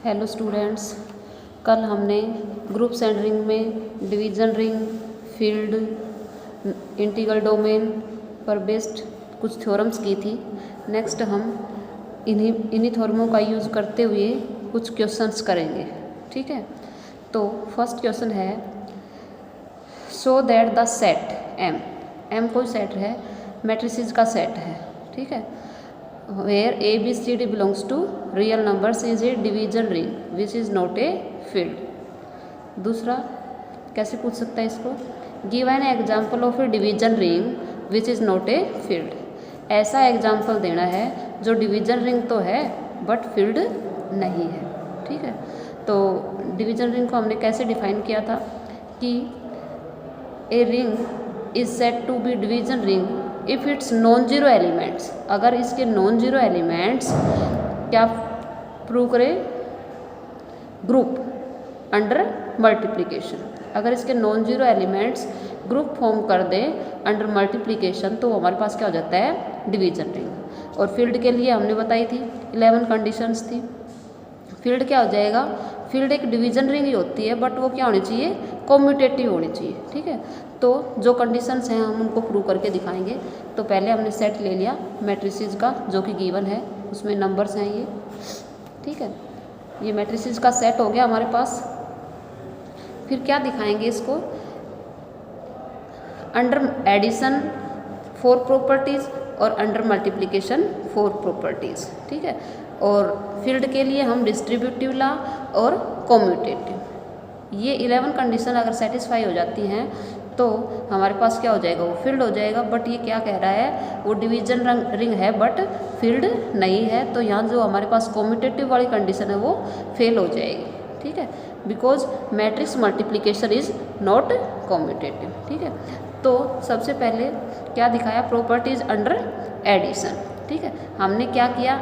Hello students, कल हमने groups and ring में division ring, field, integral domain पर बेस्ड कुछ थ्योरम्स की थी। नेक्स्ट हम इन्हीं थ्योरमों का यूज़ करते हुए कुछ क्वेश्चंस करेंगे। ठीक है, तो फर्स्ट क्वेश्चन है show that the set M कोई सेट है, मैट्रिसेस का सेट है। ठीक है, where A B C D belongs to real numbers is a division ring which is not a field। दूसरा कैसे पूछ सकता है इसको, give an example of A division ring which is not a field. ऐसा एग्जाम्पल देना है जो डिवीजन रिंग तो है बट फील्ड नहीं है। ठीक है, तो डिवीजन रिंग को हमने कैसे डिफाइन किया था कि a ring is set to be division ring if its non zero elements. अगर इसके नॉन जीरो एलिमेंट्स क्या प्रूव करें, ग्रुप अंडर मल्टीप्लिकेशन। अगर इसके non zero elements group form कर दें अंडर मल्टीप्लिकेशन तो हमारे पास क्या हो जाता है, डिवीजन रिंग। और फील्ड के लिए हमने बताई थी 11 कंडीशंस थी। फील्ड क्या हो जाएगा, फील्ड एक डिवीजन रिंग ही होती है बट वो क्या होनी चाहिए, कॉम्यूटेटिव होनी चाहिए। ठीक है, तो जो कंडीशंस हैं हम उनको प्रूव करके दिखाएंगे। तो पहले हमने सेट ले लिया मैट्रिसेस का जो कि गिवन है, उसमें नंबर्स हैं ये। ठीक है, ये मैट्रिसेस का सेट हो गया हमारे पास। फिर क्या दिखाएंगे इसको, अंडर एडिशन 4 प्रॉपर्टीज़ और अंडर मल्टीप्लिकेशन 4 प्रॉपर्टीज़। ठीक है, और फील्ड के लिए हम डिस्ट्रीब्यूटिव लॉ और कॉम्यूटेटिव, ये 11 कंडीशन अगर सेटिस्फाई हो जाती हैं तो हमारे पास क्या हो जाएगा, वो फील्ड हो जाएगा। बट ये क्या कह रहा है, वो डिवीजन रिंग है बट फील्ड नहीं है। तो यहाँ जो हमारे पास कॉम्यूटेटिव वाली कंडीशन है वो फेल हो जाएगी। ठीक है, because matrix multiplication is not commutative. ठीक है, तो सबसे पहले क्या दिखाया, प्रॉपर्टीज अंडर एडिशन। ठीक है, हमने क्या किया,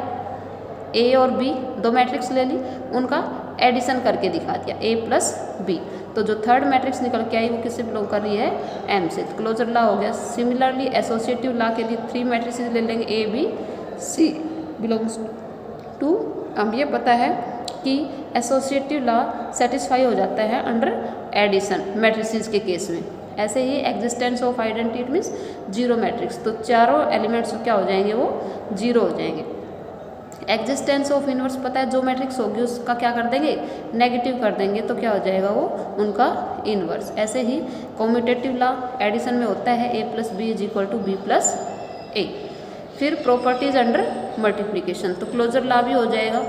ए और बी दो मैट्रिक्स ले ली, उनका एडिशन करके दिखा दिया ए प्लस बी। तो जो थर्ड मैट्रिक्स निकल के आई वो किससे बिलोंग कर रही है, एम से। क्लोजर लॉ हो गया। सिमिलरली एसोसिएटिव लॉ के लिए 3 मैट्रिसेस ले लेंगे, A B C belongs to. अब ये पता है कि एसोसिएटिव लॉ सेटिस्फाई हो जाता है अंडर एडिशन मैट्रिसेस के केस में। ऐसे ही existence of identity means zero matrix, तो चारों एलिमेंट्स क्या हो जाएंगे, वो जीरो हो जाएंगे। एग्जिस्टेंस ऑफ इनवर्स पता है, जो मैट्रिक्स होगी उसका क्या कर देंगे, नेगेटिव कर देंगे, तो क्या हो जाएगा वो उनका इनवर्स। ऐसे ही कॉम्यूटेटिव लॉ एडिशन में होता है A plus B is equal to B plus A. फिर प्रॉपर्टीज अंडर मल्टीप्लिकेशन, तो क्लोजर लॉ भी हो जाएगा,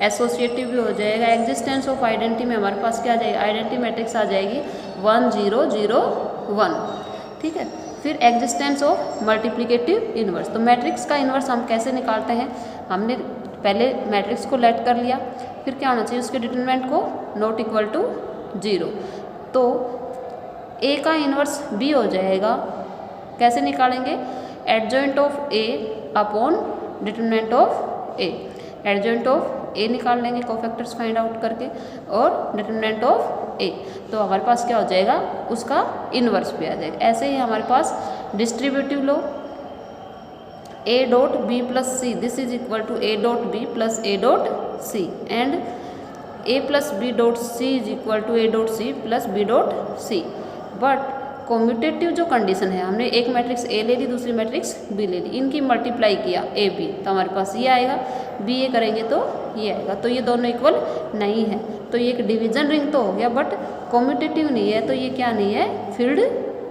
एसोसिएटिव भी हो जाएगा। एग्जिस्टेंस ऑफ आइडेंटिटी में हमारे पास क्या आ जाएगा, आइडेंटिटी मैट्रिक्स आ जाएगी 1 0 0 1। ठीक है, फिर एग्जिस्टेंस ऑफ मल्टीप्लिकेटिव इनवर्स, तो मैट्रिक्स का इनवर्स हम कैसे निकालते हैं, हमने पहले मैट्रिक्स को लेट कर लिया, फिर क्या होना चाहिए, उसके डिटरमिनेंट को नॉट इक्वल टू 0। तो ए का इनवर्स बी हो जाएगा, कैसे निकालेंगे, adjoint of A upon determinant of A. Adjoint of A निकाल लेंगे कोफैक्टर्स फाइंड आउट करके और डिटरमिनेंट ऑफ ए, तो हमारे पास क्या हो जाएगा, उसका इनवर्स भी आ जाएगा। ऐसे ही हमारे पास distributive law, A dot B plus C this is equal to A dot B plus A dot C and A plus B dot C is equal to A dot C plus B dot C. But commutative जो condition है, हमने एक matrix A ले ली, दूसरी matrix B ले ली, इनकी multiply किया A B, तो हमारे पास ये आएगा, बी ए करेंगे तो ये आएगा, तो ये दोनों इक्वल नहीं है। तो ये एक डिवीजन रिंग तो हो गया बट कॉम्यूटेटिव नहीं है, तो ये क्या नहीं है, फील्ड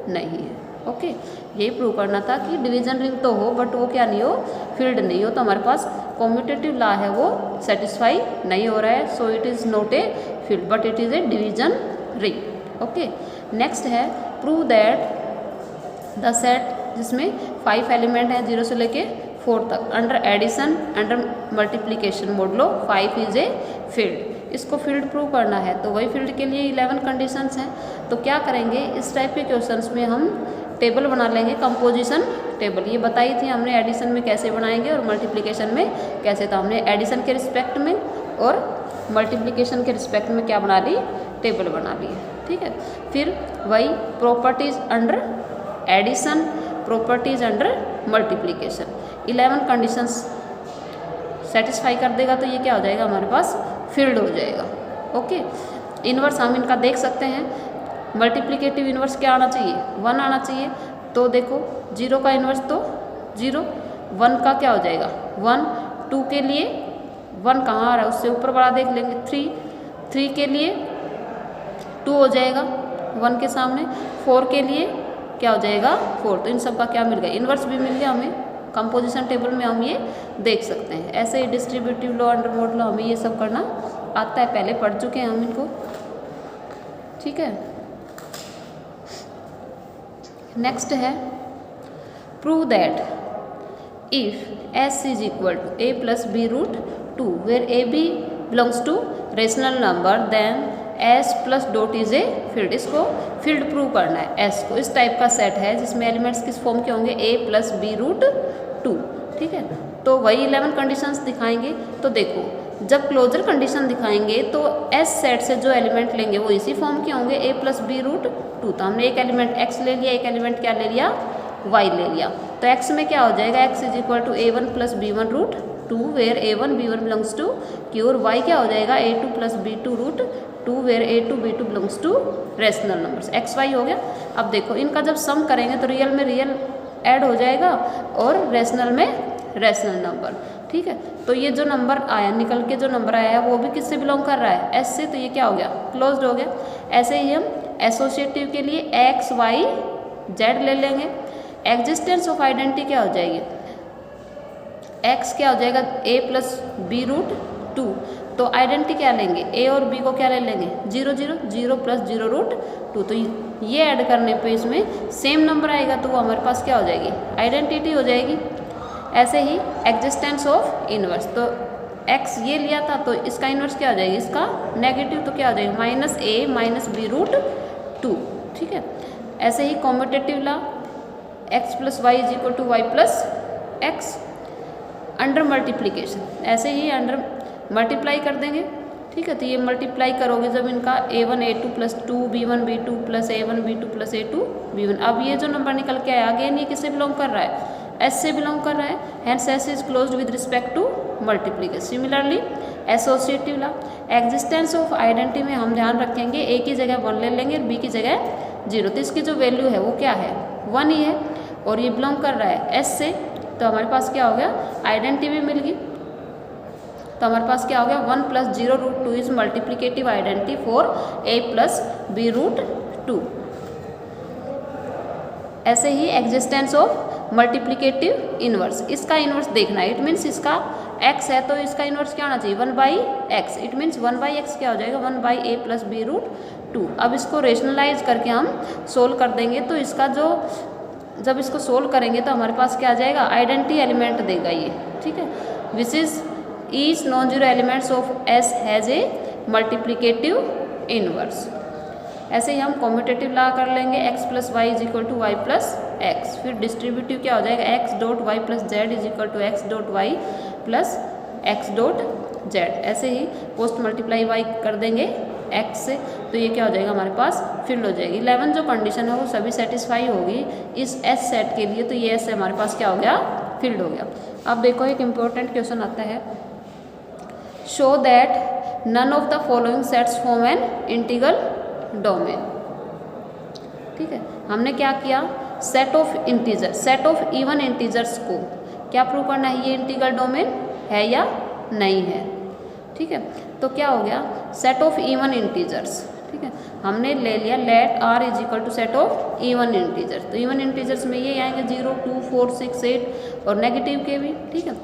नहीं है। ओके, यही प्रूव करना था कि डिवीजन रिंग तो हो बट वो क्या नहीं हो, फील्ड नहीं हो। तो हमारे पास कॉम्यूटेटिव लॉ है वो सेटिस्फाई नहीं हो रहा है, so it is not a field but it is a division ring. Okay, next है प्रूव दैट द सेट जिसमें 5 एलिमेंट हैं 0 से लेके 4 तक, under addition under multiplication modulo 5 is a field. इसको फील्ड प्रूव करना है तो वही फील्ड के लिए 11 कंडीशंस हैं। तो क्या करेंगे, इस टाइप के क्वेश्चंस में हम टेबल बना लेंगे, कंपोजिशन टेबल। ये बताई थी हमने एडिशन में कैसे बनाएंगे और मल्टीप्लिकेशन में कैसे, तो हमने एडिशन के रिस्पेक्ट में और मल्टीप्लिकेशन के रिस्पेक्ट में क्या बना ली, टेबल बना ली है। ठीक है, फिर वही properties under addition, properties under multiplication, 11 conditions satisfy कर देगा तो ये क्या हो जाएगा हमारे पास फिल्ड हो जाएगा। ओके, इन्वर्स हम इनका देख सकते हैं। मल्टीप्लिकेटिव इन्वर्स क्या आना चाहिए, 1 आना चाहिए। तो देखो 0 का इन्वर्स तो 0, 1 का क्या हो जाएगा 1, 2 के लिए 1 कहाँ आ रहा है उससे ऊपर वाला देख लेंगे 3 के लिए 2 हो जाएगा 1 के सामने, 4 के लिए क्या हो जाएगा 4। तो इन सब का क्या मिल गया, इन्वर्स भी मिल गया हमें। कंपोजिशन टेबल में हम ये देख सकते हैं। ऐसे ही distributive law, under mode law, हमें ये सब करना आता है, पहले पढ़ चुके हैं हम इनको। ठीक है, नेक्स्ट है prove that if S is equal to A plus B root 2 where A B belongs to rational number then S plus dot is a field. इसको फील्ड प्रूव करना है। एस को इस टाइप का सेट है जिसमें elements किस form के होंगे, ए प्लस बी रूट 2। ठीक है, तो वही 11 कंडीशंस दिखाएंगे। तो देखो जब क्लोजर कंडीशन दिखाएंगे तो एस सेट से जो एलिमेंट लेंगे वो इसी फॉर्म के होंगे, ए प्लस बी रूट 2। तो हमने एक एलिमेंट एक्स ले लिया, एक एलिमेंट क्या ले लिया वाई ले लिया। तो एक्स में क्या हो जाएगा, X is equal to a1 plus b1 root 2 where a1 b1 belongs to q, और वाई क्या हो जाएगा a2 plus b2 root 2 where a2 b2 belongs to rational numbers. X Y हो गया। अब देखो इनका जब सम करेंगे तो रियल में रियल ऐड हो जाएगा और रेशनल में रेशनल नंबर। ठीक है, तो ये जो नंबर आया निकल के जो नंबर आया है वो भी किससे बिलोंग कर रहा है, एस से। तो ये क्या हो गया, क्लोज्ड हो गया। ऐसे ही हम एसोसिएटिव के लिए एक्स वाई जेड ले लेंगे। एग्जिस्टेंस ऑफ आइडेंटिटी क्या हो जाएगी, एक्स क्या हो जाएगा ए प्लस बी रूट 2। तो आइडेंटिटी क्या लेंगे, ए और बी को क्या ले लेंगे 0 0 0 प्लस 0 रूट 2। तो ये ऐड करने पे इसमें सेम नंबर आएगा तो वो हमारे पास क्या हो जाएगी, आइडेंटिटी हो जाएगी। ऐसे ही एग्जिस्टेंस ऑफ इनवर्स, तो एक्स ये लिया था तो इसका इनवर्स क्या हो जाएगी, इसका नेगेटिव। तो क्या हो जाएगा minus A minus B root 2। ठीक है, ऐसे ही commutative law X plus Y is equal to Y plus X. Under multiplication, ऐसे ही अंडर मल्टीप्लाई कर देंगे। ठीक है, तो ये मल्टीप्लाई करोगे जब इनका a1 a2 plus 2 b1 b2 plus a1 b2 plus a2 b1। अब ये जो नंबर निकल के आया अगेन ये किससे बिलोंग कर रहा है, एस से बिलोंग कर रहा है। Hence S is closed with respect to multiplication. Similarly associative law, existence of identity में हम ध्यान रखेंगे ए की जगह 1 ले लेंगे और बी की जगह 0। तो इसकी जो वैल्यू है वो क्या है 1 ही है और ये बिलोंग कर रहा है एस से। तो हमारे पास क्या हो गया, आइडेंटिटी भी मिल गई। तो हमारे पास क्या हो गया 1 plus 0 root 2 is multiplicative identity for A plus B root 2। ऐसे ही एग्जिस्टेंस ऑफ मल्टीप्लिकेटिव इनवर्स, इसका इनवर्स देखना है। इट मीन्स इसका x है तो इसका इनवर्स क्या होना चाहिए 1/x। इट मीन्स 1/x क्या हो जाएगा 1/a प्लस बी रूट 2। अब इसको रेशनलाइज करके हम सोल्व कर देंगे तो इसका जो जब इसको सोल्व करेंगे तो हमारे पास क्या आ जाएगा, आइडेंटिटी एलिमेंट देगा ये। ठीक है, which is each non zero elements of S has a multiplicative inverse. ऐसे ही हम कॉम्यूटेटिव ला कर लेंगे x plus Y is equal to Y plus X. फिर डिस्ट्रीब्यूटिव क्या हो जाएगा x dot Y plus Z is equal to X dot Y plus X dot Z. ऐसे ही पोस्ट मल्टीप्लाई वाई कर देंगे x से तो ये क्या हो जाएगा हमारे पास फील्ड हो जाएगी। 11 जो कंडीशन है वो सभी सेटिस्फाई होगी इस S सेट के लिए। तो ये S हमारे पास क्या हो गया, फील्ड हो गया। अब देखो एक इम्पोर्टेंट क्वेश्चन आता है, show that none of the following sets form an integral domain. ठीक है, हमने क्या किया, set of integer, set of even integers को क्या प्रूव करना है, ये इंटीग्रल डोमेन है या नहीं है। ठीक है, तो क्या हो गया सेट ऑफ इवन इंटीजर्स। ठीक है, हमने ले लिया let R is equal to set of even integers. तो इवन इंटीजर्स में ये आएंगे 0 2 4 6 8 और नेगेटिव के भी। ठीक है,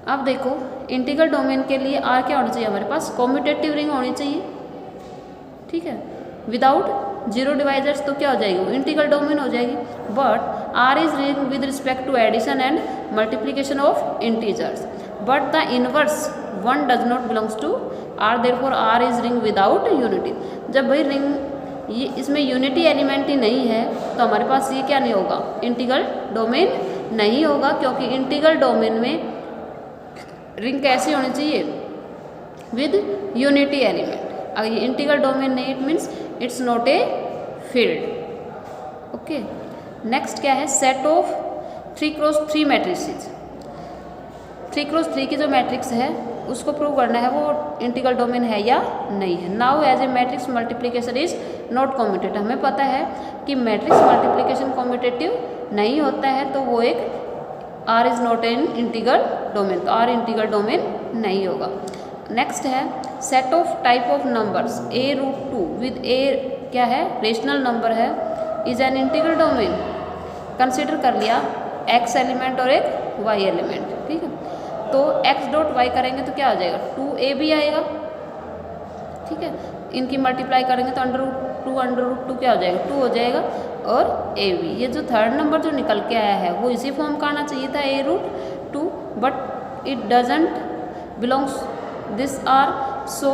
अब देखो इंटीग्रल डोमेन के लिए आर क्या होना चाहिए हमारे पास, कॉम्यूटेटिव रिंग होनी चाहिए। ठीक है, विदाउट जीरो डिवाइजर्स तो क्या हो जाएगी, वो इंटीग्रल डोमेन हो जाएगी। But R is ring with respect to addition and multiplication of integers, but the inverse 1 does not belongs to R, therefore R is ring without unity. जब भाई ring ये इसमें यूनिटी एलिमेंट ही नहीं है तो हमारे पास ये क्या नहीं होगा, इंटीग्रल डोमेन नहीं होगा, क्योंकि इंटीग्रल डोमेन में रिंग कैसी होनी चाहिए, विद यूनिटी एलिमेंट। अगर ये इंटीग्रल डोमेन नहीं it means it's not a field. Okay, next क्या है, set of 3 cross 3 matrices. 3x3 की जो मैट्रिक्स है उसको प्रूव करना है वो इंटीग्रल डोमेन है या नहीं है। Now as a matrix multiplication is not commutative, हमें पता है कि मैट्रिक्स मल्टीप्लिकेशन कॉम्यूटेटिव नहीं होता है, तो वो एक R is not an integral domain, तो R इंटीग्रल डोमेन नहीं होगा। नेक्स्ट है set of type of numbers a√2 with a क्या है रेशनल नंबर है is an integral domain. Consider कर लिया x एलिमेंट और एक y एलिमेंट, ठीक है, तो x डॉट y करेंगे तो क्या आ जाएगा 2ab आएगा, ठीक है, इनकी मल्टीप्लाई करेंगे तो √2 क्या हो जाएगा 2 हो जाएगा, और ab ये जो थर्ड नंबर जो निकल के आया है वो इसी फॉर्म का आना चाहिए था a√2, but it doesn't belongs this r, so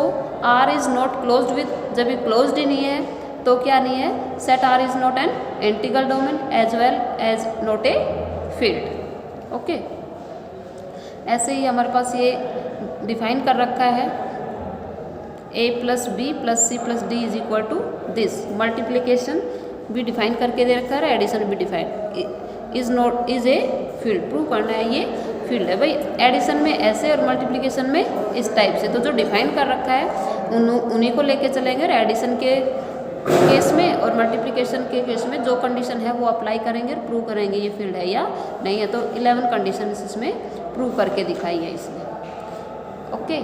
r is not closed with, जब ये क्लोज्ड ही नहीं है तो क्या नहीं है, set r is not an integral domain as well as not a field. Okay, ऐसे ही हमारे पास ये डिफाइन कर रखा है a + b + c + d is equal to this. Multiplication भी डिफाइन करके दे रखा है, एडिशन भी define is a field, prove करना है ये फील्ड है भाई। एडिशन में ऐसे और मल्टीप्लिकेशन में इस टाइप से, तो जो डिफाइन कर रखा है उन्हीं को लेके चलेंगे, और एडिशन के केस में और मल्टीप्लिकेशन के केस में जो कंडीशन है वो अप्लाई करेंगे और प्रूव करेंगे ये फील्ड है या नहीं है। तो 11 कंडीशन इसमें प्रूव करके दिखाई है इसने। ओके।